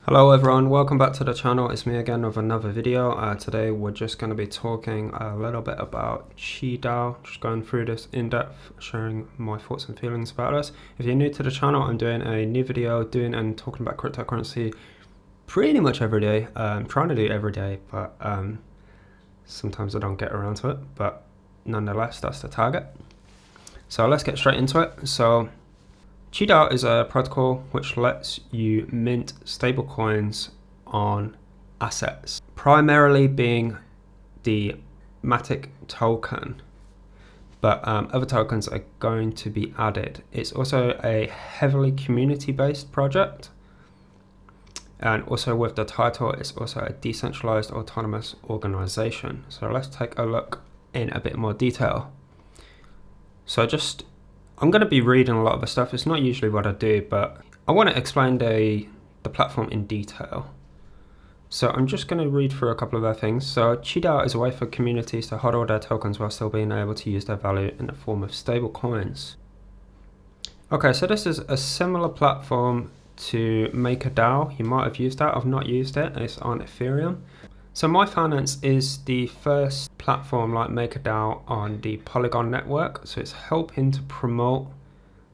Hello everyone, welcome back to the channel. It's me again with another video. Today we're just going to be talking a little bit about qDAO, just going through this in depth, sharing my thoughts and feelings about this. If you're new to the channel, I'm doing a new video doing and talking about cryptocurrency pretty much every day. I'm trying to do it every day, but sometimes I don't get around to it, but nonetheless that's the target. So let's get straight into it. So qDAO is a protocol which lets you mint stablecoins on assets, primarily being the Matic token, but other tokens are going to be added. It's also a heavily community-based project, and also with the title, it's also a decentralized autonomous organization. So let's take a look in a bit more detail. So I'm going to be reading a lot of the stuff. It's not usually what I do, but I want to explain the platform in detail. So I'm just going to read through a couple of their things. So qDAO is a way for communities to hodl their tokens while still being able to use their value in the form of stable coins. Okay, so this is a similar platform to MakerDAO. You might have used that. I've not used it. It's on Ethereum. So Mai Finance is the first platform like MakerDAO on the Polygon network. So it's helping to promote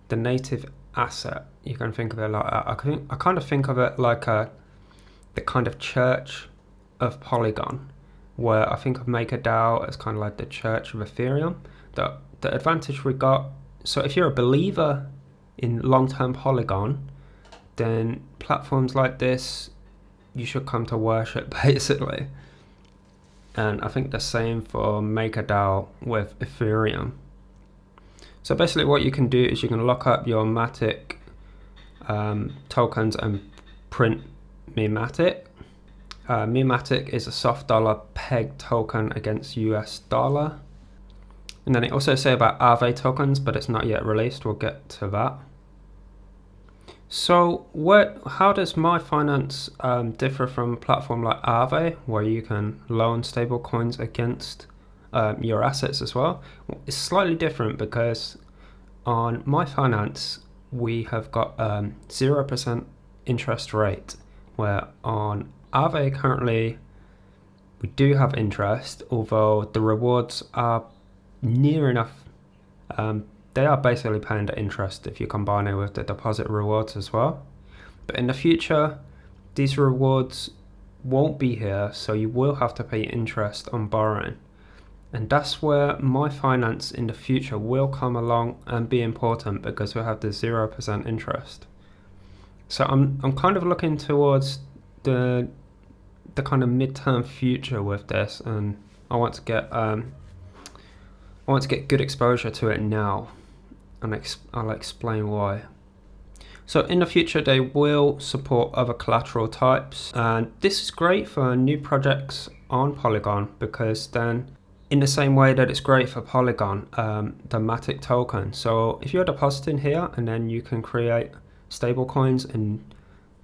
the native asset. You can think of it like that. I kind of think of it like the kind of church of Polygon, where I think of MakerDAO as kind of like the church of Ethereum. The advantage we got, so if you're a believer in long-term Polygon, then platforms like this you should come to worship, basically. And I think the same for MakerDAO with Ethereum. So basically what you can do is you can lock up your Matic tokens and print amWMATIC. amWMATIC is a soft dollar peg token against US dollar. And then it also says about AAVE tokens, but it's not yet released. We'll get to that. So how does Mai Finance differ from a platform like AAVE, where you can loan stable coins against your assets as well? It's slightly different because on Mai Finance we have got 0% interest rate, where on AAVE currently we do have interest, although the rewards are near enough. They are basically paying the interest if you combine it with the deposit rewards as well. But in the future, these rewards won't be here, so you will have to pay interest on borrowing. And that's where Mai Finance in the future will come along and be important, because we have the 0% interest. So I'm kind of looking towards the kind of midterm future with this, and I want to get good exposure to it now. And I'll explain why. So in the future they will support other collateral types, and this is great for new projects on Polygon, because then in the same way that it's great for Polygon, the Matic token. So if you're depositing here and then you can create stable coins and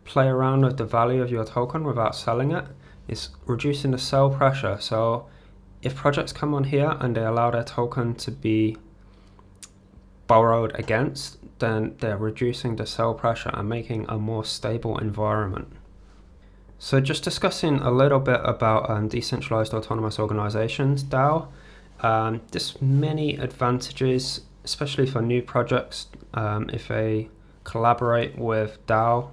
play around with the value of your token without selling it, it's reducing the sell pressure. So if projects come on here and they allow their token to be borrowed against, then they're reducing the sell pressure and making a more stable environment. So just discussing a little bit about decentralized autonomous organizations, DAO. There's many advantages, especially for new projects, if they collaborate with DAO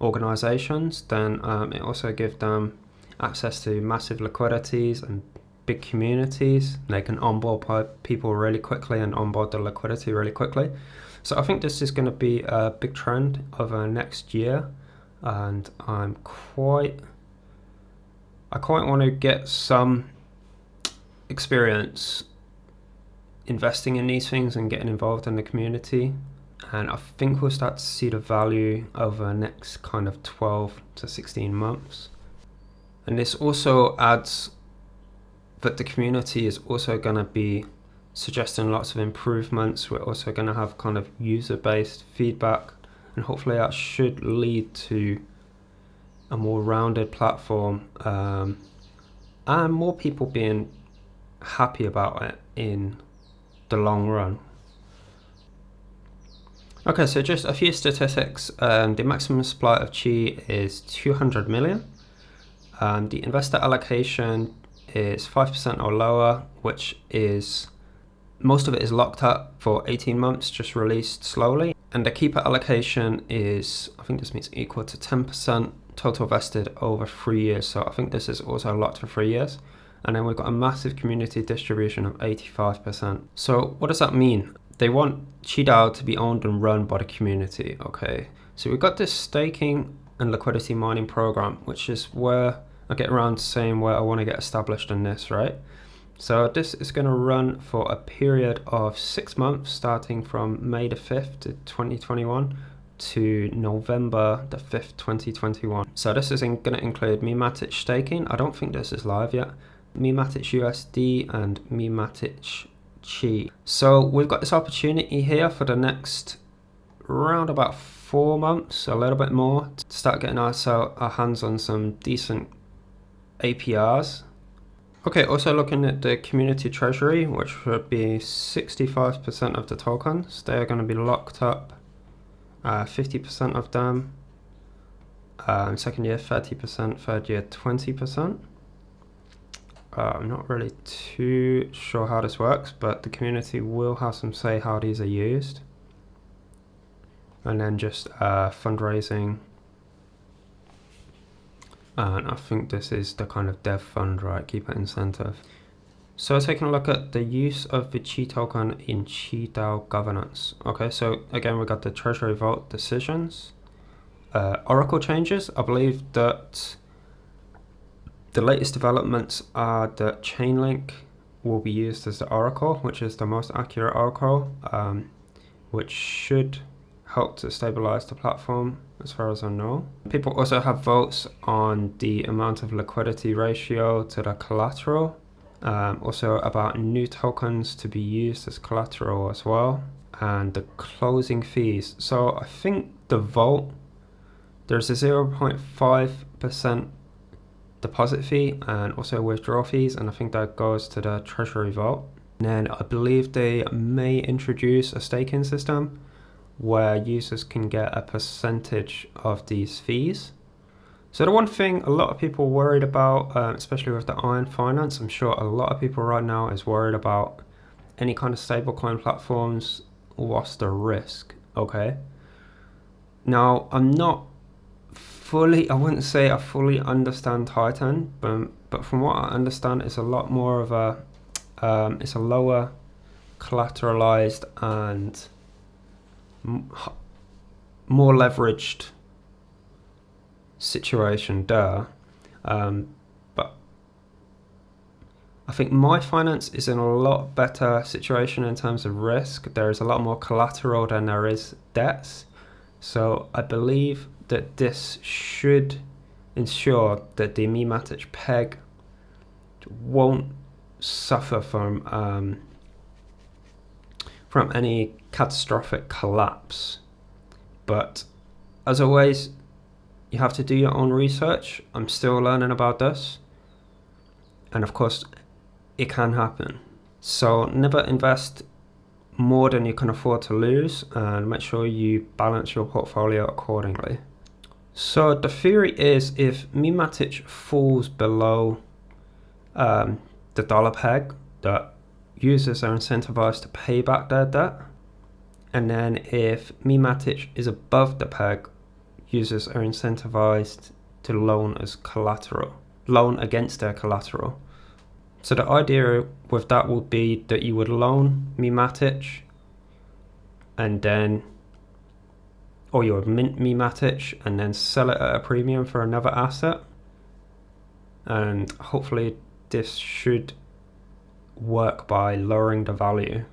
organizations, then it also gives them access to massive liquidities and big communities. They can onboard people really quickly and onboard the liquidity really quickly. So I think this is going to be a big trend over next year, and I quite want to get some experience investing in these things and getting involved in the community. And I think we'll start to see the value over the next kind of 12 to 16 months. And this also adds that the community is also going to be suggesting lots of improvements. We're also going to have kind of user-based feedback, and hopefully that should lead to a more rounded platform, and more people being happy about it in the long run. Okay, so just a few statistics. The maximum supply of Qi is 200 million. The investor allocation is 5% or lower, which is, most of it is locked up for 18 months, just released slowly. And the keeper allocation is, I think this means equal to 10% total vested over 3 years. So I think this is also locked for 3 years. And then we've got a massive community distribution of 85%. So what does that mean? They want QDAO to be owned and run by the community, okay? So we've got this staking and liquidity mining program, which is where I get around to saying where I want to get established in this, right? So this is going to run for a period of 6 months, starting from May the 5th to 2021 to November the 5th, 2021. So this is going to include amWMATIC staking. I don't think this is live yet. amWMATIC USD and amWMATIC Qi. So we've got this opportunity here for the next around about 4 months, a little bit more, to start getting our hands on some decent APRs. Okay, also looking at the community treasury, which would be 65% of the tokens. They're going to be locked up, 50% of them, second year 30%, third year 20%. I'm not really too sure how this works, but the community will have some say how these are used. And then just fundraising. And I think this is the kind of dev fund, right? Keep it incentive. So taking a look at the use of the Qi token in QDAO governance. Okay, so again, we got the Treasury Vault decisions. Oracle changes. I believe that the latest developments are that Chainlink will be used as the Oracle, which is the most accurate Oracle, which should help to stabilize the platform as far as I know. People also have votes on the amount of liquidity ratio to the collateral, also about new tokens to be used as collateral as well, and the closing fees. So I think the vote, there's a 0.5% deposit fee and also withdrawal fees, and I think that goes to the Treasury Vault. And then I believe they may introduce a staking system where users can get a percentage of these fees. So the one thing a lot of people worried about, especially with the Mai Finance, I'm sure a lot of people right now is worried about any kind of stablecoin platforms. What's the risk? Okay. Now, I'm not fully, I wouldn't say I fully understand Titan, but from what I understand, it's a lot more of a, it's a lower collateralized and more leveraged situation there. But I think Mai Finance is in a lot better situation in terms of risk. There is a lot more collateral than there is debts. So I believe that this should ensure that the amWMATIC peg won't suffer from any catastrophic collapse. But as always, you have to do your own research. I'm still learning about this, and of course it can happen. So never invest more than you can afford to lose, and make sure you balance your portfolio accordingly. So the theory is, if amWMATIC falls below the dollar peg, that users are incentivized to pay back their debt. And then if amWMATIC is above the peg, users are incentivized to loan as collateral, loan against their collateral. So the idea with that would be that you would loan amWMATIC, and then, or you would mint amWMATIC and then sell it at a premium for another asset. And hopefully this should work by lowering the value.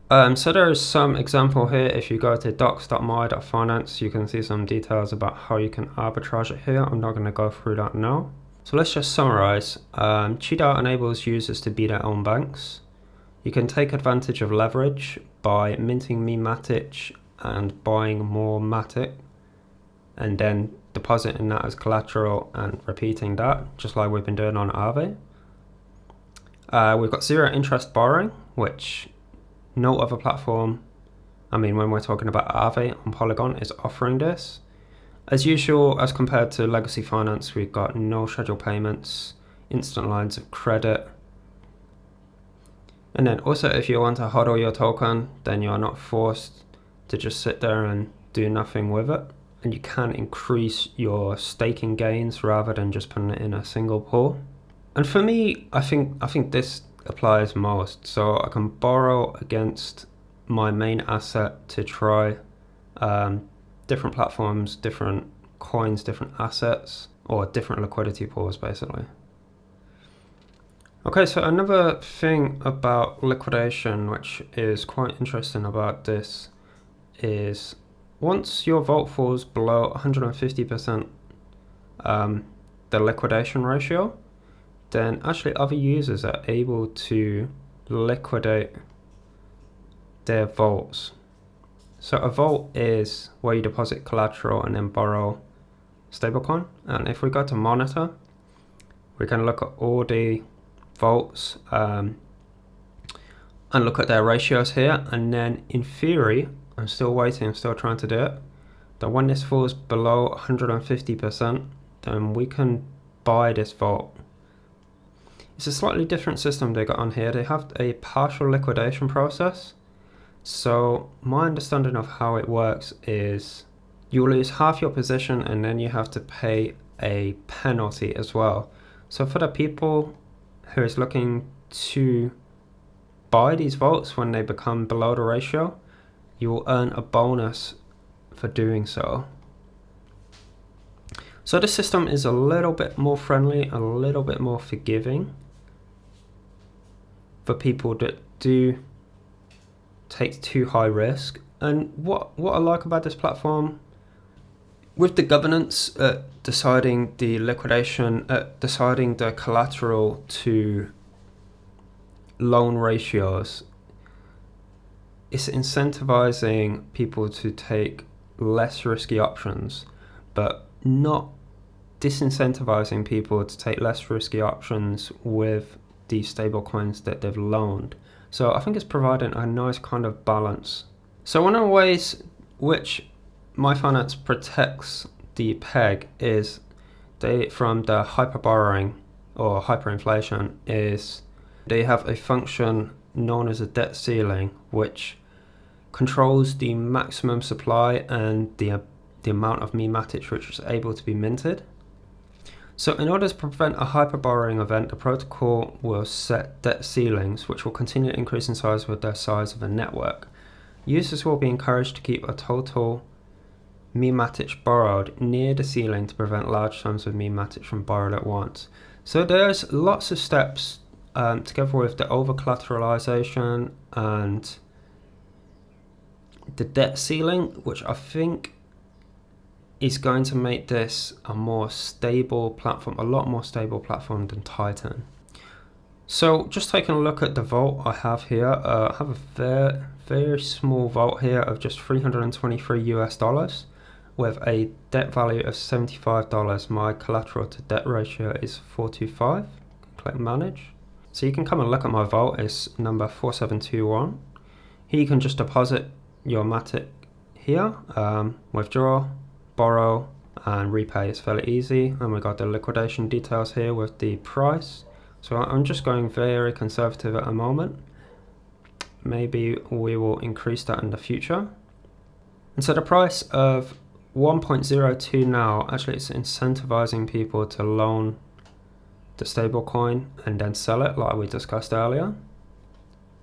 So there is some example here. If you go to docs.mai.finance, you can see some details about how you can arbitrage it here. I'm not going to go through that now. So let's just summarize. QDAO enables users to be their own banks. You can take advantage of leverage by minting amWMATIC and buying more Matic, and then depositing that as collateral and repeating that, just like we've been doing on AAVE. We've got zero interest borrowing, which no other platform I mean, when we're talking about AAVE on Polygon, is offering this. As usual, as compared to legacy finance, we've got no scheduled payments, instant lines of credit. And then also, if you want to hodl your token, then you are not forced to just sit there and do nothing with it. And you can increase your staking gains rather than just putting it in a single pool. And for me, I think this applies most. So I can borrow against my main asset to try different platforms, different coins, different assets, or different liquidity pools basically. Okay, so another thing about liquidation, which is quite interesting about this, is once your vault falls below 150% the liquidation ratio, then actually other users are able to liquidate their vaults. So a vault is where you deposit collateral and then borrow stablecoin. And if we go to monitor, we can look at all the vaults and look at their ratios here. And then in theory, I'm still waiting, I'm still trying to do it, that when this falls below 150%, then we can buy this vault. It's a slightly different system they got on here. They have a partial liquidation process. So my understanding of how it works is you lose half your position and then you have to pay a penalty as well. So for the people who is looking to buy these vaults when they become below the ratio, you will earn a bonus for doing so. So the system is a little bit more friendly, a little bit more forgiving for people that do take too high risk. And what I like about this platform, with the governance deciding the liquidation, deciding the collateral to loan ratios, it's incentivizing people to take less risky options, but not disincentivizing people to take less risky options with the stable coins that they've loaned. So I think it's providing a nice kind of balance. So one of the ways which Mai Finance protects the peg is from the hyper borrowing or hyperinflation is they have a function known as a debt ceiling, which controls the maximum supply and the amount of AmWMATIC which is able to be minted. So in order to prevent a hyper borrowing event, the protocol will set debt ceilings, which will continue to increase in size with the size of the network. Users will be encouraged to keep a total AmWMATIC borrowed near the ceiling to prevent large sums of AmWMATIC from borrowed at once. So there's lots of steps together with the over collateralization and the debt ceiling, which I think is going to make this a more stable platform, a lot more stable platform than Titan. So just taking a look at the vault I have here, I have a very small vault here of just $323 US with a debt value of $75. My collateral to debt ratio is 425. Click manage. So you can come and look at my vault. It's number 4721. Here you can just deposit your Matic here, withdraw, borrow and repay. It's fairly easy, and we got the liquidation details here with the price. So I'm just going very conservative at the moment. Maybe we will increase that in the future. And so the price of 1.02 now, actually it's incentivizing people to loan the stable coin and then sell it like we discussed earlier.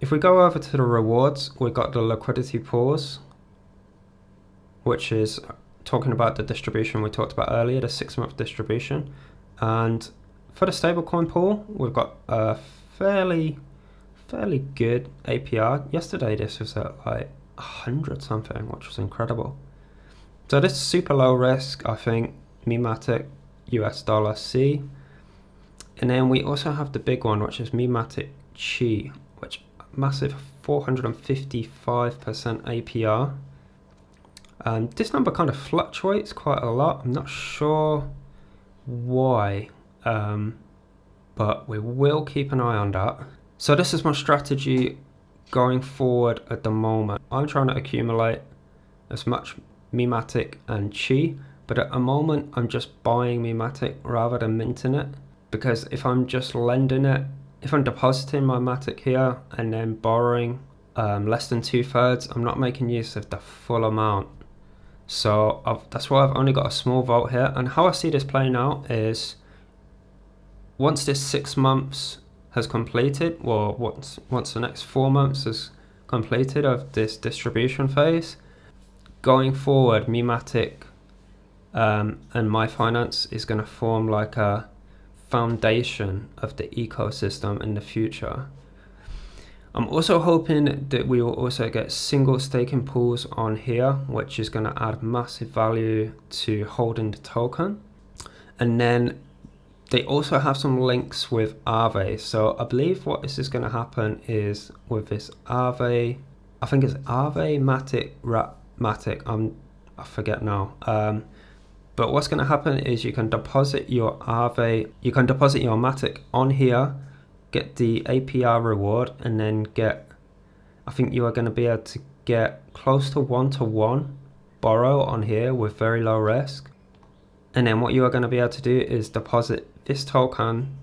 If we go over to the rewards, we got the liquidity pools, which is talking about the distribution we talked about earlier, the 6-month distribution. And for the stablecoin pool, we've got a fairly good APR. Yesterday this was at like 100 something, which was incredible. So this is super low risk, I think, AmWMATIC US dollar C. And then we also have the big one, which is AmWMATIC Chi, which massive 455% APR. This number kind of fluctuates quite a lot. I'm not sure why, but we will keep an eye on that. So this is my strategy going forward at the moment, I'm trying to accumulate as much MATIC and Chi, but at the moment I'm just buying MATIC rather than minting it, because if I'm just lending it, if I'm depositing my MATIC here and then borrowing less than 2/3, I'm not making use of the full amount. So that's why I've only got a small vault here. And how I see this playing out is, once this 6 months has completed, or once the next 4 months is completed of this distribution phase, going forward, MATIC and Mai Finance is going to form like a foundation of the ecosystem in the future. I'm also hoping that we will also get single staking pools on here, which is going to add massive value to holding the token. And then they also have some links with AAVE. So I believe what this is going to happen is with this AAVE, I think it's AAVE Matic, I forget now. But what's going to happen is you can deposit your AAVE, you can deposit your Matic on here, get the APR reward, and then get, I think you are going to be able to get close to 1-to-1 borrow on here with very low risk. And then what you are going to be able to do is deposit this token,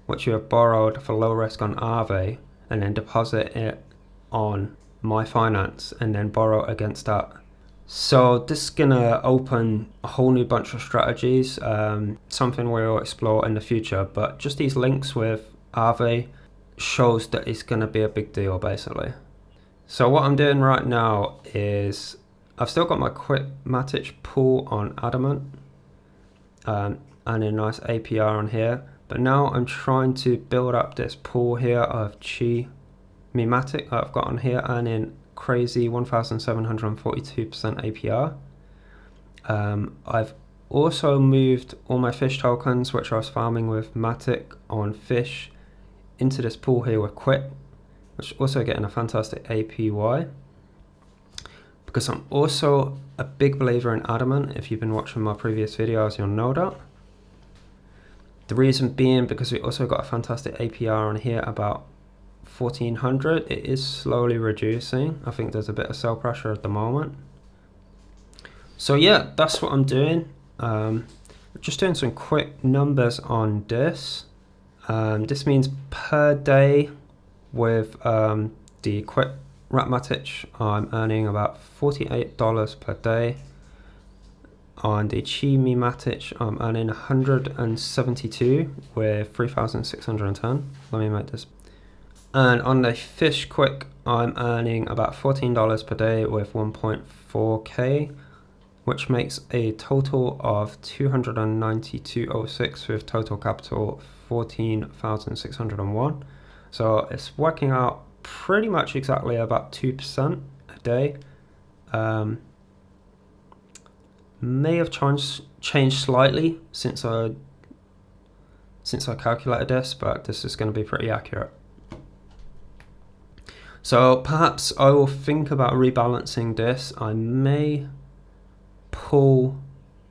which you have borrowed for low risk on AAVE, and then deposit it on Mai Finance and then borrow against that. So this is gonna open a whole new bunch of strategies, something we'll explore in the future, but just these links with AAVE shows that it's gonna be a big deal basically. So what I'm doing right now is, I've still got my quick Matic pool on Adamant and a nice APR on here, but now I'm trying to build up this pool here of Chi Matic that I've got on here, earning crazy 1742% APR. I've also moved all my fish tokens, which I was farming with Matic on fish, into this pool here with Quit, which is also getting a fantastic APY. Because I'm also a big believer in Adamant. If you've been watching my previous videos, you'll know that. The reason being because we also got a fantastic APR on here, about 1400. It is slowly reducing. I think there's a bit of sell pressure at the moment. So yeah, that's what I'm doing. Just doing some quick numbers on this. This means per day with the quick Matic, I'm earning about $48 per day. On the Chi Matic, I'm earning 172 with 3,610. Let me make this. And on the fish quick, I'm earning about $14 per day with 1.4k, which makes a total of 292.06 with total capital 14,601. So it's working out pretty much exactly about 2% a day. May have changed slightly since I calculated this, but this is going to be pretty accurate. So perhaps I will think about rebalancing this. I may pull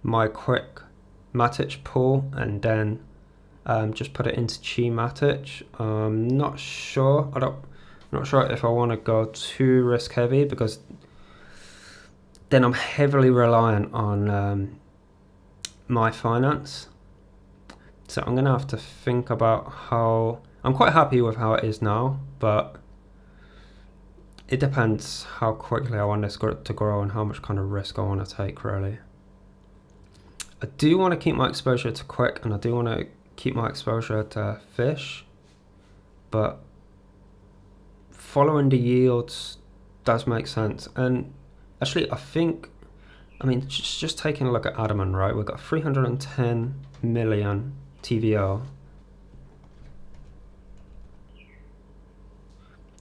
my quick Matic pool and then just put it into Chi Matic. I'm not sure. Not sure if I want to go too risk heavy, because then I'm heavily reliant on Mai Finance. So I'm gonna have to think about how. I'm quite happy with how it is now, but it depends how quickly I want this to grow and how much kind of risk I want to take, really. I do want to keep my exposure to quick, and I do want to keep my exposure to fish, but following the yields does make sense. And actually, I mean, just taking a look at Adamant, right? We've got 310 million TVL.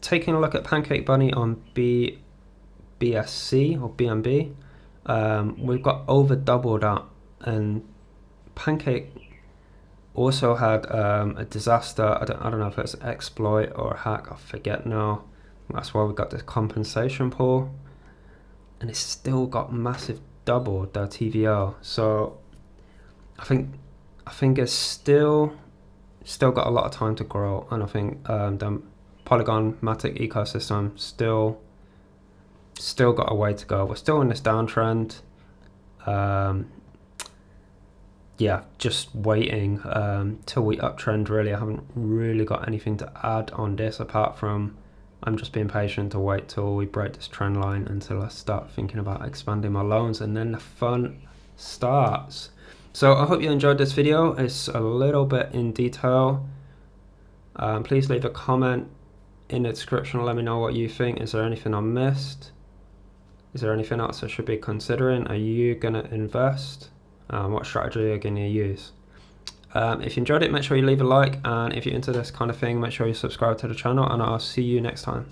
Taking a look at Pancake Bunny on BSC or BNB, we've got over double that, and Pancake also had a disaster. I don't know if it's an exploit or a hack, I forget now. That's why we got this compensation pool, and it's still got massive double their TVL. So I think it's still got a lot of time to grow, and I think the Polygon Matic ecosystem still got a way to go. We're still in this downtrend. Yeah, just waiting till we uptrend really. I haven't really got anything to add on this apart from I'm just being patient to wait till we break this trend line until I start thinking about expanding my loans, and then the fun starts. So I hope you enjoyed this video. It's a little bit in detail. Please leave a comment in the description. Let me know what you think. Is there anything I missed? Is there anything else I should be considering? Are you gonna invest? What strategy are you gonna use? If you enjoyed it, make sure you leave a like, and if you're into this kind of thing, make sure you subscribe to the channel, and I'll see you next time.